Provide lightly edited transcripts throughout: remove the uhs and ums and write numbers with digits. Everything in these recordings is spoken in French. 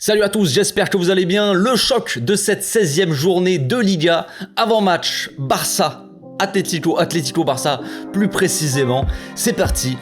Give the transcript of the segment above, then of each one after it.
Salut à tous, j'espère que vous allez bien. Le choc de cette 16e journée de Liga, avant-match Barça, Atlético Barça plus précisément. C'est parti.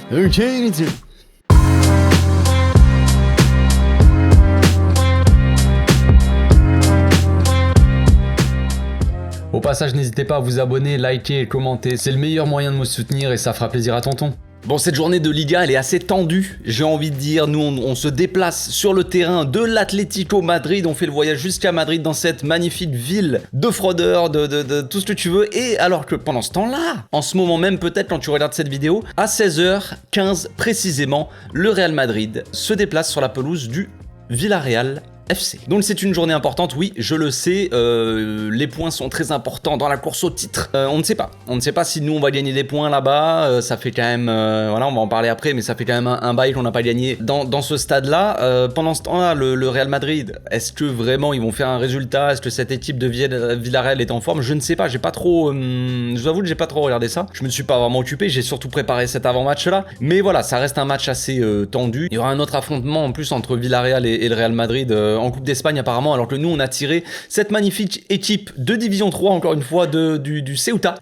Au passage, n'hésitez pas à vous abonner, liker et commenter. C'est le meilleur moyen de me soutenir et ça fera plaisir à tonton. Bon, cette journée de Liga, elle est assez tendue, j'ai envie de dire. Nous, on se déplace sur le terrain de l'Atlético Madrid. On fait le voyage jusqu'à Madrid dans cette magnifique ville de fraudeurs, de tout ce que tu veux. Et alors que pendant ce temps-là, en ce moment même, peut-être quand tu regardes cette vidéo, à 16h15 précisément, le Real Madrid se déplace sur la pelouse du Villarreal FC. Donc c'est une journée importante, oui, je le sais, les points sont très importants dans la course au titre. On ne sait pas si nous on va gagner des points là-bas, ça fait quand même, voilà, on va en parler après, mais ça fait quand même un bail qu'on n'a pas gagné dans ce stade-là. Pendant ce temps-là, le Real Madrid, est-ce que vraiment ils vont faire un résultat? Est-ce que cette équipe de Villarreal est en forme? Je ne sais pas, j'ai pas trop, je vous avoue que j'ai pas trop regardé ça. Je me suis pas vraiment occupé, j'ai surtout préparé cet avant-match-là. Mais voilà, ça reste un match assez tendu. Il y aura un autre affrontement en plus entre Villarreal et le Real Madrid en Coupe d'Espagne apparemment, alors que nous on a tiré cette magnifique équipe de Division 3 encore une fois du Ceuta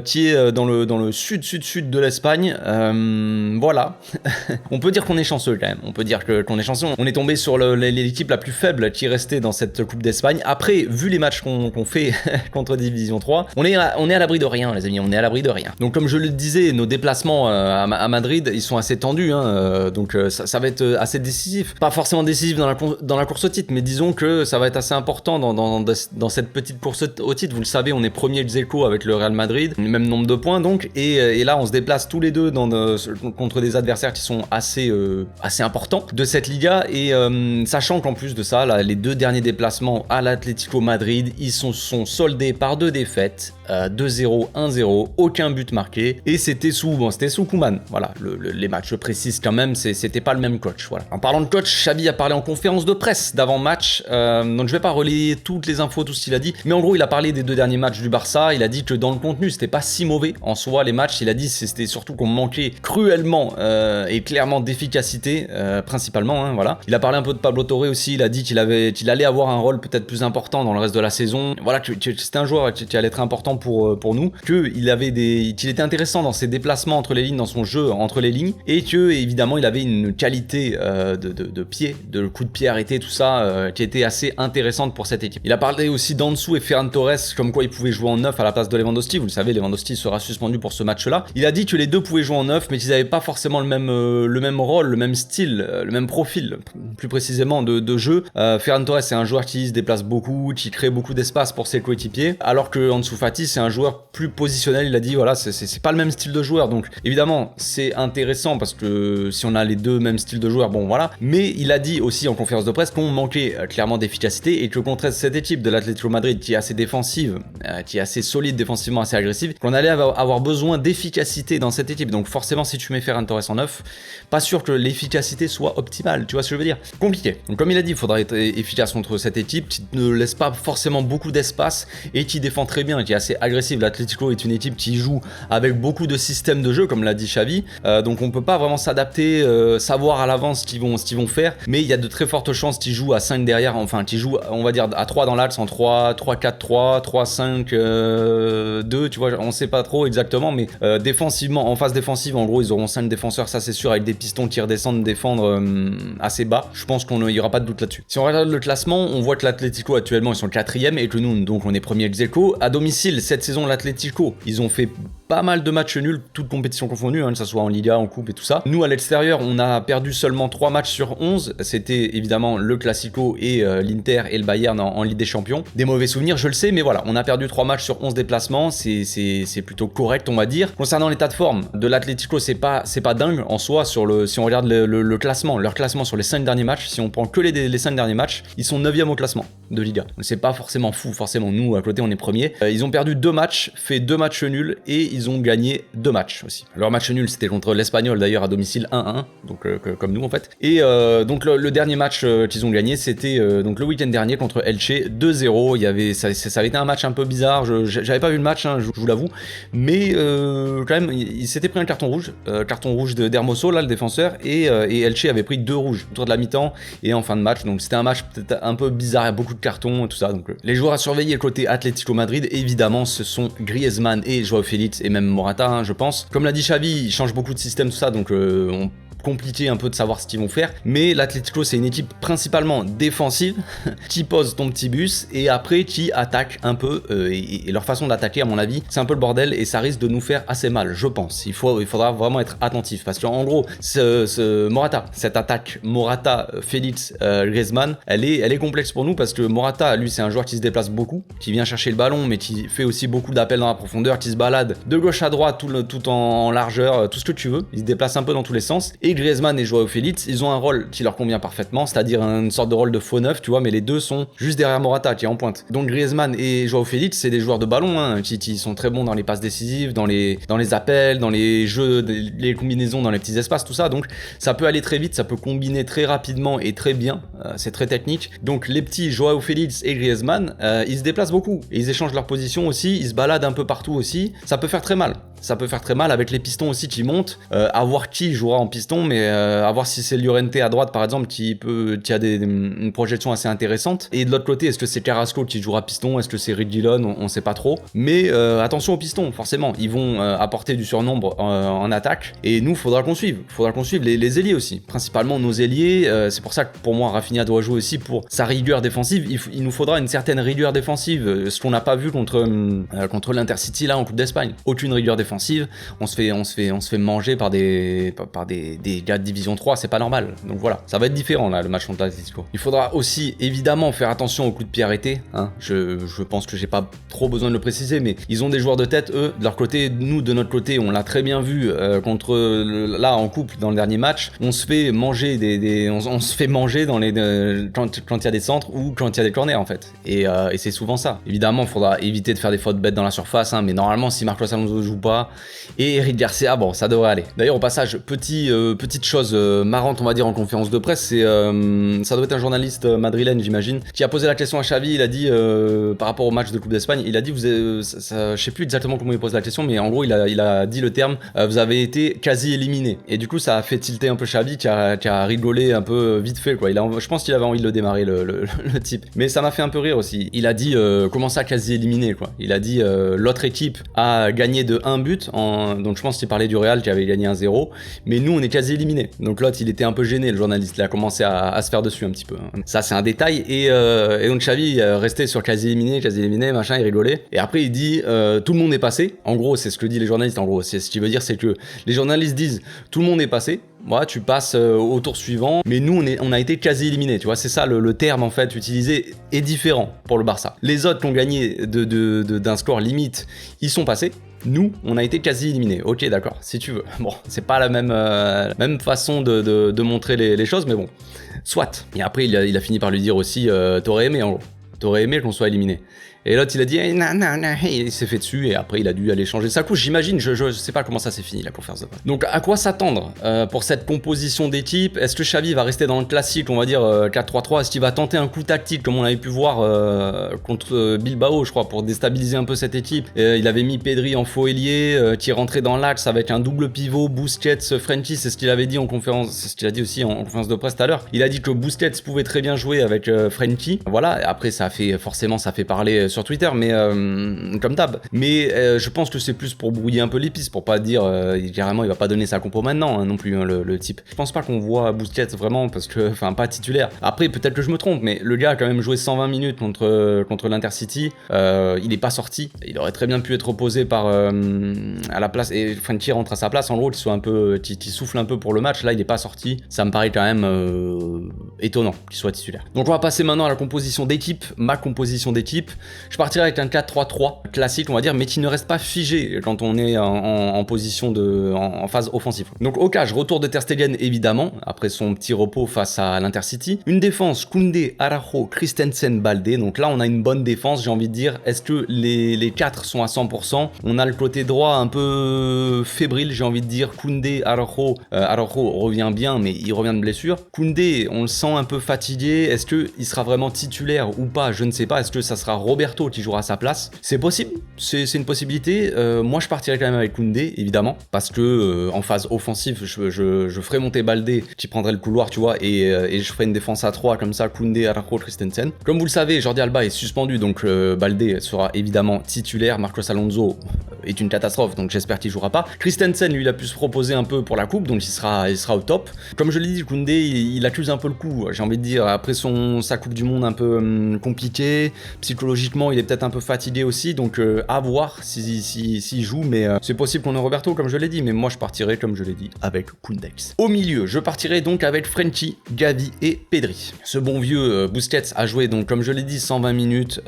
qui est dans le sud de l'Espagne. Voilà. On peut dire qu'on est chanceux quand même, on peut dire qu'on est chanceux. On est tombé sur l'équipe la plus faible qui est restée dans cette Coupe d'Espagne. Après, vu les matchs qu'on fait contre Division 3, on est à l'abri de rien les amis, on est à l'abri de rien. Donc comme je le disais, nos déplacements à Madrid, ils sont assez tendus, donc ça va être assez décisif. Pas forcément décisif dans la course au titre, mais disons que ça va être assez important dans cette petite course au titre. Vous le savez, on est premier ex aequo avec le Real Madrid, le même nombre de points donc, et là on se déplace tous les deux contre des adversaires qui sont assez importants de cette Liga, et sachant qu'en plus de ça, là, les deux derniers déplacements à l'Atlético Madrid, ils sont soldés par deux défaites, 2-0, 1-0, aucun but marqué, et c'était sous Koeman. Voilà, les matchs, je précise quand même, c'était pas le même coach. Voilà. En parlant de coach, Xavi a parlé en conférence de presse d'avant-match. Donc je vais pas relayer toutes les infos, tout ce qu'il a dit, mais en gros il a parlé des deux derniers matchs du Barça. Il a dit que dans le contenu c'était pas si mauvais en soi les matchs. Il a dit c'était surtout qu'on manquait cruellement et clairement d'efficacité principalement, voilà. Il a parlé un peu de Pablo Torre aussi. Il a dit qu'il allait avoir un rôle peut-être plus important dans le reste de la saison. Voilà, que c'était un joueur qui allait être important pour nous, qu'il était intéressant dans ses déplacements entre les lignes, dans son jeu entre les lignes, et que évidemment il avait une qualité de pied, de coup de pied arrêté, tout ça qui était assez intéressante pour cette équipe. Il a parlé aussi d'Ansu et Ferran Torres, comme quoi ils pouvaient jouer en 9 à la place de Lewandowski. Vous le savez, Lewandowski sera suspendu pour ce match-là. Il a dit que les deux pouvaient jouer en 9, mais qu'ils n'avaient pas forcément le même rôle, le même style, le même profil, plus précisément de jeu. Ferran Torres, c'est un joueur qui se déplace beaucoup, qui crée beaucoup d'espace pour ses coéquipiers, alors que Ansu Fati, c'est un joueur plus positionnel. Il a dit, voilà, c'est pas le même style de joueur. Donc, évidemment, c'est intéressant parce que si on a les deux mêmes styles de joueurs, bon, voilà. Mais il a dit aussi en conférence de presse qu'on manquait clairement d'efficacité, et que contre cette équipe de l'Atlético Madrid qui est assez défensive, qui est assez solide défensivement, assez agressive, qu'on allait avoir besoin d'efficacité dans cette équipe. Donc forcément, si tu mets Ferran Torres en 9, pas sûr que l'efficacité soit optimale, tu vois ce que je veux dire? Compliqué. Donc comme il a dit, il faudra être efficace contre cette équipe qui ne laisse pas forcément beaucoup d'espace et qui défend très bien, qui est assez agressive. L'Atlético est une équipe qui joue avec beaucoup de systèmes de jeu, comme l'a dit Xavi, donc on peut pas vraiment s'adapter, savoir à l'avance ce qu'ils vont faire, mais il y a de très fortes chances qu'ils jouent à 5 derrière, enfin qui joue on va dire à 3 dans l'axe, en 3-4-3, 3-5-2, tu vois, on sait pas trop exactement, mais défensivement, en phase défensive, en gros ils auront 5 défenseurs, ça c'est sûr, avec des pistons qui redescendent défendre assez bas. Je pense qu'il n'y aura pas de doute là-dessus. Si on regarde le classement, on voit que l'Atlético actuellement ils sont 4ème et que nous donc on est premier ex aequo. À domicile cette saison, l'Atlético ils ont fait pas mal de matchs nuls, toutes compétitions confondues, que ça soit en Liga, en Coupe et tout ça. Nous à l'extérieur on a perdu seulement 3 matchs sur 11, c'était évidemment le Classico et l'Inter et le Bayern en Ligue des Champions. Des mauvais souvenirs, je le sais, mais voilà, on a perdu 3 matchs sur 11 déplacements, c'est plutôt correct, on va dire. Concernant l'état de forme de l'Atlético, c'est pas dingue en soi, si on regarde le classement, leur classement sur les 5 derniers matchs, si on prend que les 5 derniers matchs, ils sont 9ème au classement de Liga. C'est pas forcément fou, forcément, nous à côté on est premier. Ils ont perdu 2 matchs, fait 2 matchs nuls, et ils ont gagné 2 matchs aussi. Leur match nul c'était contre l'Espagnol d'ailleurs à domicile 1-1, donc comme nous en fait. Et donc le dernier match qu'ils ont gagné, gagné, c'était donc le week-end dernier contre Elche, 2-0. Ça avait été un match un peu bizarre, j'avais pas vu le match, hein, je vous l'avoue, mais quand même, il s'était pris un carton rouge d'Hermoso, là, le défenseur, et Elche avait pris 2 rouges autour de la mi-temps et en fin de match, donc c'était un match peut-être un peu bizarre, il y a beaucoup de cartons et tout ça, donc les joueurs à surveiller côté Atlético Madrid, évidemment, ce sont Griezmann et Joao Félix, et même Morata, hein, je pense. Comme l'a dit Xavi, il change beaucoup de système, tout ça, donc compliqué un peu de savoir ce qu'ils vont faire, mais l'Atlético c'est une équipe principalement défensive qui pose ton petit bus et après qui attaque un peu et leur façon d'attaquer à mon avis c'est un peu le bordel et ça risque de nous faire assez mal, je pense. Il faudra vraiment être attentif parce qu'en gros cette attaque Morata, Félix, Griezmann, elle est complexe pour nous parce que Morata lui c'est un joueur qui se déplace beaucoup, qui vient chercher le ballon mais qui fait aussi beaucoup d'appels dans la profondeur, qui se balade de gauche à droite tout en largeur, tout ce que tu veux, il se déplace un peu dans tous les sens. Et Griezmann et Joao Félix, ils ont un rôle qui leur convient parfaitement, c'est-à-dire une sorte de rôle de faux neuf, tu vois, mais les deux sont juste derrière Morata qui est en pointe. Donc Griezmann et Joao Félix, c'est des joueurs de ballon, hein, qui sont très bons dans les passes décisives, dans les appels, dans les jeux, les combinaisons dans les petits espaces, tout ça. Donc ça peut aller très vite, ça peut combiner très rapidement et très bien, c'est très technique. Donc les petits Joao Félix et Griezmann, ils se déplacent beaucoup, et ils échangent leur position aussi, ils se baladent un peu partout aussi, ça peut faire très mal. Ça peut faire très mal avec les pistons aussi qui montent, à voir qui jouera en piston, mais à voir si c'est Llorente à droite par exemple qui a une projection assez intéressante. Et de l'autre côté, est-ce que c'est Carrasco qui jouera piston, est-ce que c'est Reguilón, on sait pas trop. Mais attention aux pistons, forcément, ils vont apporter du surnombre en attaque. Et nous, faudra qu'on suive les ailiers aussi, principalement nos ailiers. C'est pour ça que pour moi, Rafinha doit jouer aussi pour sa rigueur défensive. Il nous faudra une certaine rigueur défensive, ce qu'on n'a pas vu contre l'Intercity là en Coupe d'Espagne. Aucune rigueur défensive. On se fait manger par des gars de division 3, c'est pas normal. Donc voilà, ça va être différent là le match contre l'Atlético. Il faudra aussi évidemment faire attention aux coups de pied arrêtés, hein. Je pense que j'ai pas trop besoin de le préciser, mais ils ont des joueurs de tête, eux, de leur côté. Nous, de notre côté, on l'a très bien vu là en couple dans le dernier match. On se fait manger on se fait manger quand il y a des centres ou quand il y a des corners en fait. Et c'est souvent ça. Évidemment, il faudra éviter de faire des fautes bêtes dans la surface, hein, mais normalement, si Marcos Alonso joue pas, et Eric Garcia, bon, ça devrait aller. D'ailleurs, au passage, petite chose marrante, on va dire, en conférence de presse, ça doit être un journaliste madrilène, j'imagine, qui a posé la question à Xavi. Il a dit, par rapport au match de Coupe d'Espagne, il a dit, je sais plus exactement comment il pose la question, mais en gros, il a dit le terme, vous avez été quasi éliminé. Et du coup, ça a fait tilter un peu Xavi, qui a rigolé un peu vite fait, quoi. Je pense qu'il avait envie de le démarrer, le type. Mais ça m'a fait un peu rire aussi. Il a dit, comment ça, quasi éliminé, quoi. Il a dit, l'autre équipe a gagné de 1 but, donc je pense qu'il parlait du Real qui avait gagné 1-0, mais nous on est quasi éliminés. Donc l'autre il était un peu gêné, le journaliste, il a commencé à se faire dessus un petit peu. Ça c'est un détail, et donc Xavi restait sur quasi éliminé, machin, il rigolait. Et après il dit tout le monde est passé. En gros c'est ce que disent les journalistes, en gros c'est ce qui veut dire, c'est que les journalistes disent tout le monde est passé. Ouais, tu passes au tour suivant, mais nous on a été quasi éliminés, tu vois, c'est ça le terme en fait utilisé est différent pour le Barça. Les autres qui ont gagné d'un score limite, ils sont passés. Nous, on a été quasi éliminés. Ok, d'accord, si tu veux. Bon, c'est pas la même façon de montrer les choses, mais bon, soit. Et après, il a fini par lui dire aussi, t'aurais aimé en gros. T'aurais aimé qu'on soit éliminé. Et l'autre il a dit non, il s'est fait dessus et après il a dû aller changer sa couche, j'imagine. Je sais pas comment ça s'est fini la conférence de presse. Donc à quoi s'attendre pour cette composition d'équipe? Est-ce que Xavi va rester dans le classique, on va dire 4-3-3? Est-ce qu'il va tenter un coup tactique comme on avait pu voir contre Bilbao, je crois, pour déstabiliser un peu cette équipe? Il avait mis Pedri en faux ailier qui rentrait dans l'axe avec un double pivot, Busquets, Frenkie, c'est ce qu'il avait dit en conférence, c'est ce qu'il a dit aussi en conférence de presse tout à l'heure. Il a dit que Busquets pouvait très bien jouer avec Frenkie. Voilà, et après ça fait parler sur Twitter, mais comme d'hab. Mais je pense que c'est plus pour brouiller un peu les pistes, pour pas dire carrément il va pas donner sa compo maintenant, hein, non plus, hein, le type. Je pense pas qu'on voit Busquets vraiment, parce que, enfin, pas titulaire. Après, peut-être que je me trompe, mais le gars a quand même joué 120 minutes contre l'Intercity. Il est pas sorti. Il aurait très bien pu être opposé à la place, et Frenkie rentre à sa place, en gros, qui souffle un peu pour le match. Là, il est pas sorti. Ça me paraît quand même étonnant qu'il soit titulaire. Donc, on va passer maintenant à la composition d'équipe, ma composition d'équipe. Je partirai avec un 4-3-3 classique, on va dire, mais qui ne reste pas figé quand on est en position en phase offensive. Donc au cas, retour de Ter Stegen évidemment, après son petit repos face à l'Intercity. Une défense, Koundé, Araujo, Christensen, Baldé. Donc là, on a une bonne défense, j'ai envie de dire. Est-ce que les 4 sont à 100%? On a le côté droit un peu fébrile, j'ai envie de dire. Koundé, Araujo revient bien, mais il revient de blessure. Koundé, on le sent un peu fatigué. Est-ce qu'il sera vraiment titulaire ou pas? Je ne sais pas. Est-ce que ça sera Roberto qui jouera à sa place? C'est possible, c'est une possibilité. Moi, je partirai quand même avec Koundé, évidemment, parce que en phase offensive, je ferai monter Baldé, qui prendrait le couloir, tu vois, et je ferai une défense à 3 comme ça, Koundé, Araujo, Christensen. Comme vous le savez, Jordi Alba est suspendu, donc Baldé sera évidemment titulaire. Marcos Alonso est une catastrophe, donc j'espère qu'il jouera pas. Christensen, lui, il a pu se proposer un peu pour la coupe, donc il sera au top. Comme je l'ai dit, Koundé, il accuse un peu le coup, j'ai envie de dire, après sa coupe du monde un peu compliquée, psychologiquement, il est peut-être un peu fatigué aussi, donc à voir s'il joue, mais c'est possible qu'on ait Roberto, comme je l'ai dit, mais moi je partirai, comme je l'ai dit, avec Koundé. Au milieu, je partirai donc avec Frenkie, Gavi et Pedri. Ce bon vieux Busquets a joué, donc comme je l'ai dit, 120 minutes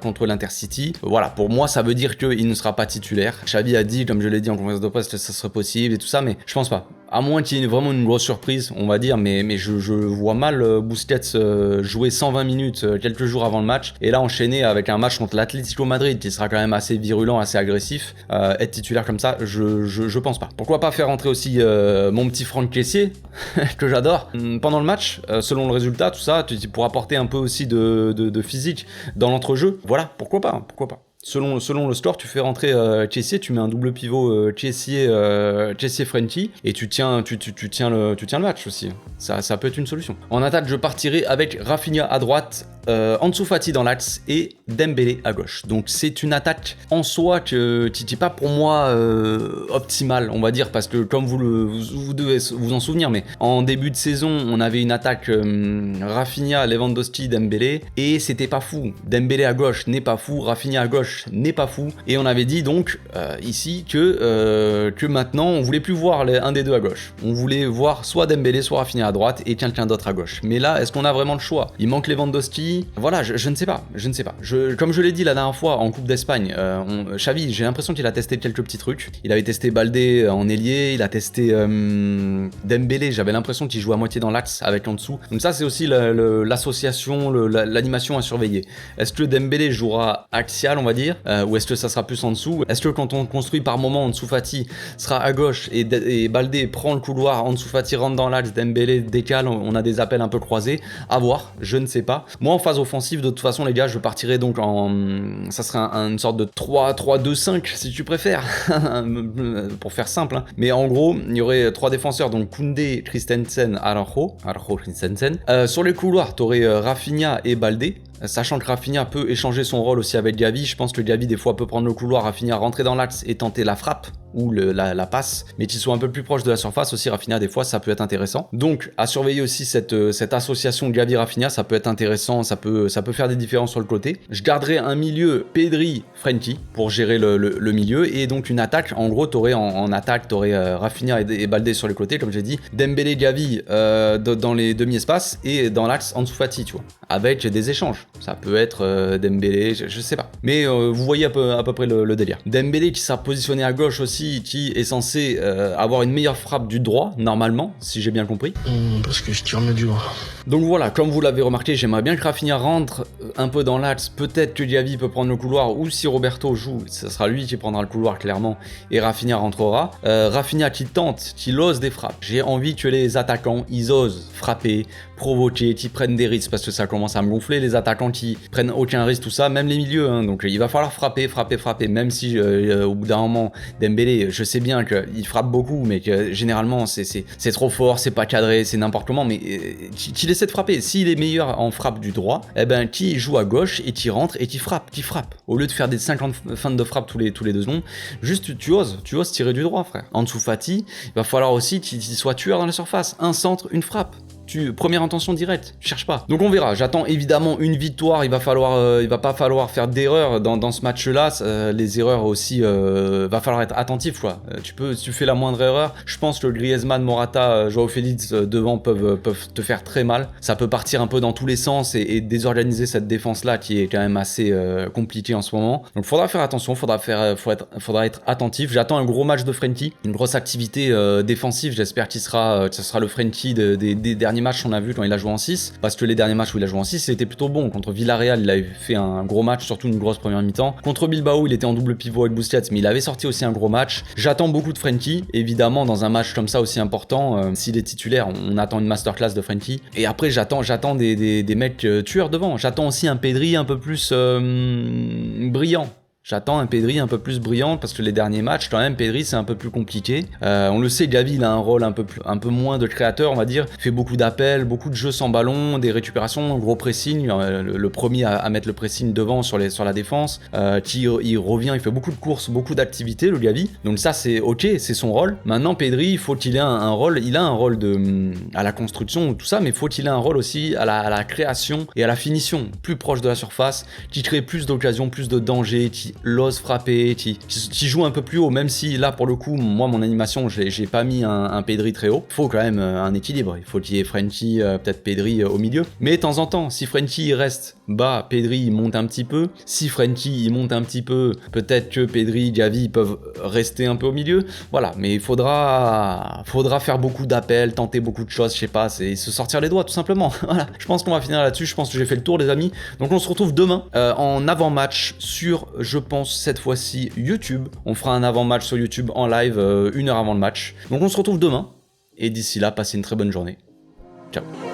contre l'Intercity. Voilà, pour moi, ça veut dire qu'il ne sera pas titulaire. Xavi a dit, comme je l'ai dit en conférence de presse, que ça serait possible et tout ça, mais je pense pas. À moins qu'il y ait vraiment une grosse surprise, on va dire, mais je vois mal Busquets jouer 120 minutes quelques jours avant le match, et là enchaîner avec un match contre l'Atlético Madrid qui sera quand même assez virulent, assez agressif, être titulaire comme ça, je pense pas. Pourquoi pas faire entrer aussi mon petit Franck Kessié, que j'adore, pendant le match, selon le résultat, tout ça, tu pourras apporter un peu aussi de physique dans l'entrejeu, voilà, pourquoi pas. Selon le score, tu fais rentrer Kessié, tu mets un double pivot Kessié-Frenkie et tu tiens le match aussi. Ça peut être une solution. En attaque, je partirai avec Rafinha à droite, Ansu Fati dans l'axe et Dembélé à gauche. Donc c'est une attaque en soi qui n'est pas pour moi optimale, on va dire, parce que comme vous devez vous en souvenir, mais en début de saison, on avait une attaque Rafinha, Lewandowski, Dembélé, et c'était pas fou. Dembélé à gauche n'est pas fou, Rafinha à gauche n'est pas fou, et on avait dit donc ici que maintenant on voulait plus voir un des deux à gauche. On voulait voir soit Dembélé, soit Rafinha à droite et quelqu'un d'autre à gauche. Mais là, est-ce qu'on a vraiment le choix? Il manque Lewandowski. Voilà, je ne sais pas. Comme je l'ai dit la dernière fois en Coupe d'Espagne, Xavi, j'ai l'impression qu'il a testé quelques petits trucs. Il avait testé Baldé en ailier, il a testé Dembélé, j'avais l'impression qu'il jouait à moitié dans l'axe avec en dessous. Donc ça, c'est aussi l'association, l'animation à surveiller. Est-ce que Dembélé jouera axial, on va dire, ou est-ce que ça sera plus en dessous? Est-ce que quand on construit par moment, Ansu Fati sera à gauche et Baldé prend le couloir, Ansu Fati rentre dans l'axe, Dembélé décale, on a des appels un peu croisés? À voir, je ne sais pas. Moi, en phase offensive, de toute façon, les gars, je partirai donc ça serait une sorte de 3-2-5, si tu préfères, pour faire simple, hein. Mais en gros, il y aurait 3 défenseurs, donc Koundé, Christensen, Araujo, Christensen. Sur les couloirs, t'aurais Rafinha et Baldé. Sachant que Rafinha peut échanger son rôle aussi avec Gavi, je pense que Gavi des fois peut prendre le couloir, Rafinha rentrer dans l'axe et tenter la frappe ou la passe, mais qu'ils soient un peu plus proches de la surface aussi. Rafinha des fois ça peut être intéressant. Donc à surveiller aussi cette association Gavi-Rafinha, ça peut être intéressant, ça peut faire des différences sur le côté. Je garderai un milieu Pedri, Frenkie pour gérer le milieu, et donc une attaque, en gros t'aurais en attaque, t'aurais Rafinha et Baldé sur les côtés, comme j'ai dit, Dembélé, Gavi dans les demi-espaces, et dans l'axe Ansu Fati, tu vois, avec des échanges. Ça peut être Dembélé, je sais pas. Mais vous voyez à peu près le délire. Dembélé qui sera positionné à gauche aussi, qui est censé avoir une meilleure frappe du droit, normalement, si j'ai bien compris. Parce que je tire mieux du droit. Donc voilà, comme vous l'avez remarqué, j'aimerais bien que Rafinha rentre un peu dans l'axe. Peut-être que Gavi peut prendre le couloir, ou si Roberto joue, ce sera lui qui prendra le couloir clairement, et Rafinha rentrera. Rafinha qui tente, qui ose des frappes. J'ai envie que les attaquants, ils osent frapper, provoquer, qui prennent des risques, parce que ça commence à me gonfler, les attaquants qui prennent aucun risque, tout ça, même les milieux, hein. Donc il va falloir frapper, même si au bout d'un moment, Dembélé, je sais bien qu'il frappe beaucoup, mais que généralement c'est trop fort, c'est pas cadré, c'est n'importe comment, mais qu'il essaie de frapper. S'il est meilleur en frappe du droit, eh ben qui joue à gauche et qui rentre et qui frappe. Au lieu de faire des 50 feintes de frappe tous les 2 secondes, juste tu oses tirer du droit, frère. Ansu Fati, il va falloir aussi qu'il soit tueur dans la surface. Un centre, une frappe. première intention directe, cherche pas. Donc on verra, j'attends évidemment une victoire, il va pas falloir faire d'erreurs dans ce match-là, les erreurs aussi, va falloir être attentif quoi. Si tu fais la moindre erreur, je pense que Griezmann, Morata, Joao Félix devant peuvent te faire très mal. Ça peut partir un peu dans tous les sens et désorganiser cette défense-là qui est quand même assez compliquée en ce moment. Donc faudra faire attention, faudra être attentif. J'attends un gros match de Frenkie, une grosse activité défensive, j'espère que ce sera le Frenkie des derniers matchs qu'on a vu quand il a joué en 6, parce que les derniers matchs où il a joué en 6, c'était plutôt bon. Contre Villarreal, il avait fait un gros match, surtout une grosse première mi-temps. Contre Bilbao, il était en double pivot avec Busquets, mais il avait sorti aussi un gros match. J'attends beaucoup de Frenkie, évidemment, dans un match comme ça aussi important, s'il est titulaire, on attend une masterclass de Frenkie. Et après, j'attends des mecs tueurs devant. J'attends aussi un Pedri un peu plus brillant. J'attends un Pedri un peu plus brillant parce que les derniers matchs, quand même, Pedri c'est un peu plus compliqué. On le sait, Gavi il a un rôle un peu moins de créateur, on va dire. Il fait beaucoup d'appels, beaucoup de jeux sans ballon, des récupérations, un gros pressing. Le premier à mettre le pressing devant sur la défense. Il revient, il fait beaucoup de courses, beaucoup d'activités, le Gavi. Donc ça c'est ok, c'est son rôle. Maintenant Pedri, il faut qu'il ait un rôle. Il a un rôle à la construction, tout ça, mais il faut qu'il ait un rôle aussi à la création et à la finition, plus proche de la surface, qui crée plus d'occasions, plus de dangers, qui l'ose frapper, qui joue un peu plus haut, même si là pour le coup, moi mon animation, j'ai pas mis un Pedri très haut. Il faut quand même un équilibre, il faut qu'il y ait Frenkie, peut-être Pedri au milieu. Mais de temps en temps, si Frenkie il reste bas, Pedri il monte un petit peu. Si Frenkie il monte un petit peu, peut-être que Pedri, Gavi peuvent rester un peu au milieu. Voilà, mais il faudra faire beaucoup d'appels, tenter beaucoup de choses, je sais pas, c'est se sortir les doigts tout simplement. Voilà, je pense qu'on va finir là-dessus, je pense que j'ai fait le tour les amis. Donc on se retrouve demain en avant-match sur, je pense cette fois-ci, YouTube. On fera un avant-match sur YouTube en live 1 heure avant le match. Donc on se retrouve demain et d'ici là, passez une très bonne journée. Ciao.